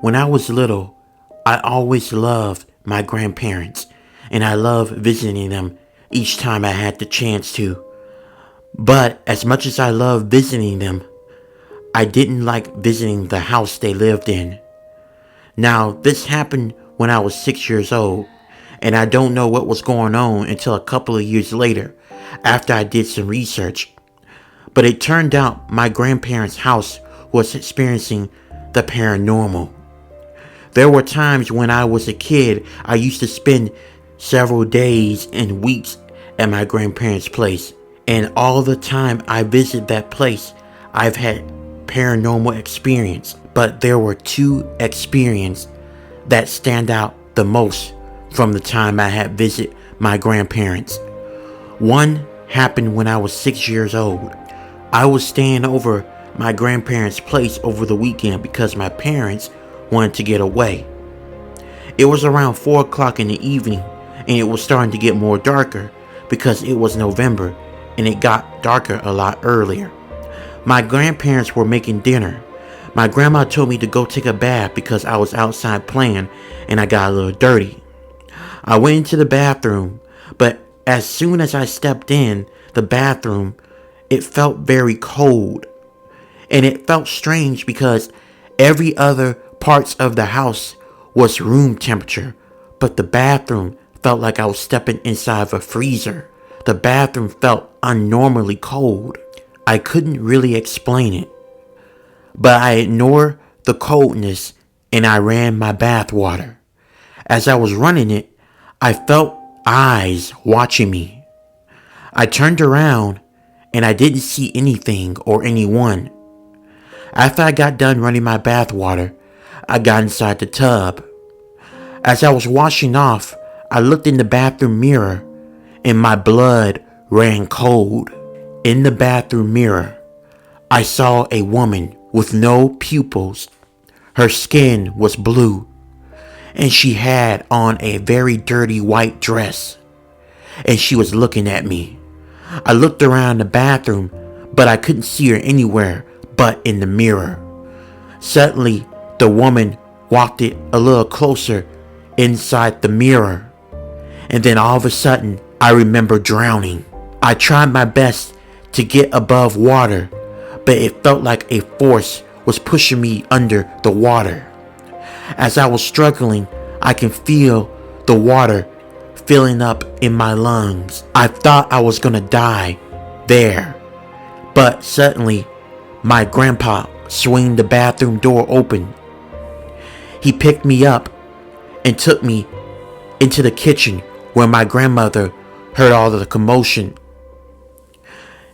When I was little, I always loved my grandparents, and I loved visiting them each time I had the chance to. But as much as I loved visiting them, I didn't like visiting the house they lived in. Now, this happened when I was 6 years old, and I don't know what was going on until a couple of years later, after I did some research. But it turned out my grandparents' house was experiencing the paranormal. There were times when I was a kid, I used to spend several days and weeks at my grandparents' place. And all the time I visit that place, I've had paranormal experience. But there were two experiences that stand out the most from the time I had visited my grandparents. One happened when I was 6 years old. I was staying over my grandparents' place over the weekend because my parents wanted to get away. It was around 4 o'clock in the evening, and it was starting to get more darker because it was November and it got darker a lot earlier. My grandparents were making dinner. My grandma told me to go take a bath because I was outside playing and I got a little dirty. I went into the bathroom, but as soon as I stepped in the bathroom, it felt very cold. And it felt strange because every other parts of the house was room temperature, but the bathroom felt like I was stepping inside of a freezer. The bathroom felt unnormally cold. I couldn't really explain it, but I ignored the coldness and I ran my bath water. As I was running it, I felt eyes watching me. I turned around and I didn't see anything or anyone. After I got done running my bath water, I got inside the tub. As I was washing off, I looked in the bathroom mirror and my blood ran cold. In the bathroom mirror, I saw a woman with no pupils. Her skin was blue, and she had on a very dirty white dress, and she was looking at me. I looked around the bathroom, but I couldn't see her anywhere but in the mirror. Suddenly, the woman walked it a little closer inside the mirror, and then all of a sudden, I remember drowning. I tried my best to get above water, but it felt like a force was pushing me under the water. As I was struggling, I can feel the water filling up in my lungs. I thought I was gonna die there, but suddenly my grandpa swung the bathroom door open. He picked me up and took me into the kitchen where my grandmother heard all of the commotion.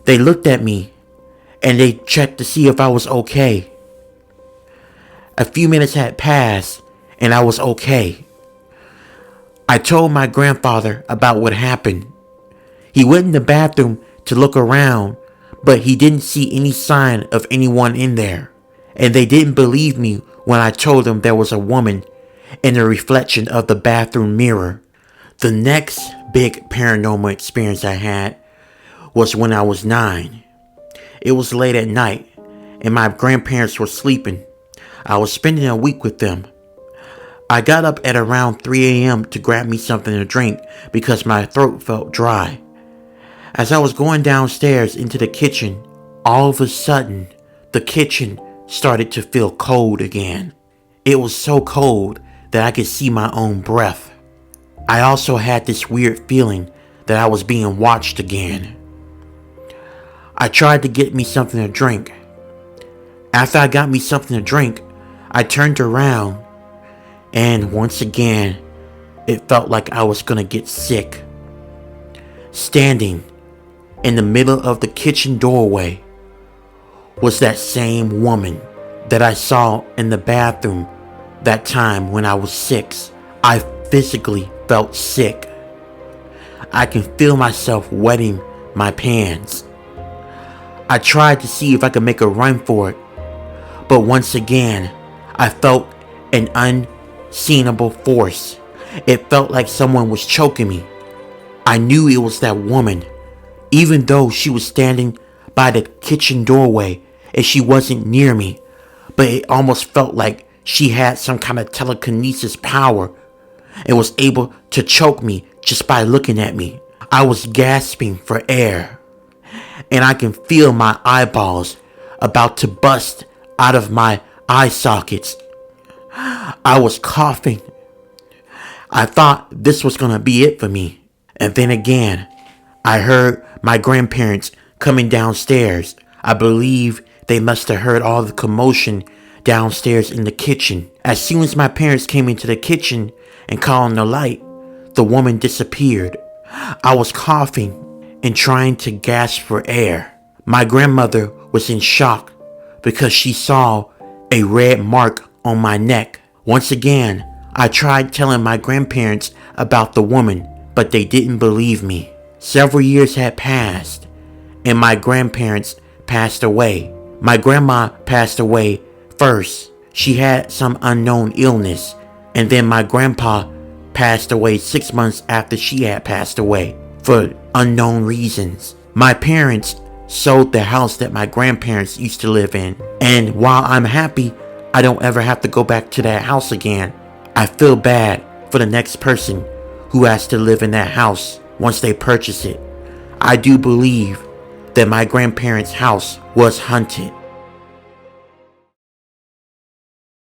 They looked at me and they checked to see if I was okay. A few minutes had passed and I was okay. I told my grandfather about what happened. He went in the bathroom to look around, but he didn't see any sign of anyone in there. And they didn't believe me when I told them there was a woman in the reflection of the bathroom mirror. The next big paranormal experience I had was when I was 9. It was late at night and my grandparents were sleeping. I was spending a week with them. I got up at around 3 a.m. to grab me something to drink because my throat felt dry. As I was going downstairs into the kitchen, all of a sudden, the kitchen started to feel cold again. It was so cold that I could see my own breath. I also had this weird feeling that I was being watched again. I tried to get me something to drink. After I got me something to drink, I turned around and once again, it felt like I was gonna get sick. Standing in the middle of the kitchen doorway was that same woman that I saw in the bathroom that time when I was 6. I physically felt sick. I can feel myself wetting my pants. I tried to see if I could make a run for it, but once again, I felt an unseenable force. It felt like someone was choking me. I knew it was that woman, even though she was standing by the kitchen doorway and she wasn't near me, but it almost felt like she had some kind of telekinesis power and was able to choke me just by looking at me. I was gasping for air, and I can feel my eyeballs about to bust out of my eye sockets. I was coughing. I thought this was gonna be it for me. And then again, I heard my grandparents coming downstairs. I believe they must have heard all the commotion downstairs in the kitchen. As soon as my parents came into the kitchen and called on the light, the woman disappeared. I was coughing and trying to gasp for air. My grandmother was in shock because she saw a red mark on my neck. Once again, I tried telling my grandparents about the woman, but they didn't believe me. Several years had passed, and my grandparents passed away. My grandma passed away first. She had some unknown illness, and then my grandpa passed away 6 months after she had passed away for unknown reasons. My parents sold the house that my grandparents used to live in, and while I'm happy I don't ever have to go back to that house again, I feel bad for the next person who has to live in that house once they purchase it. I do believe that my grandparents' house was haunted.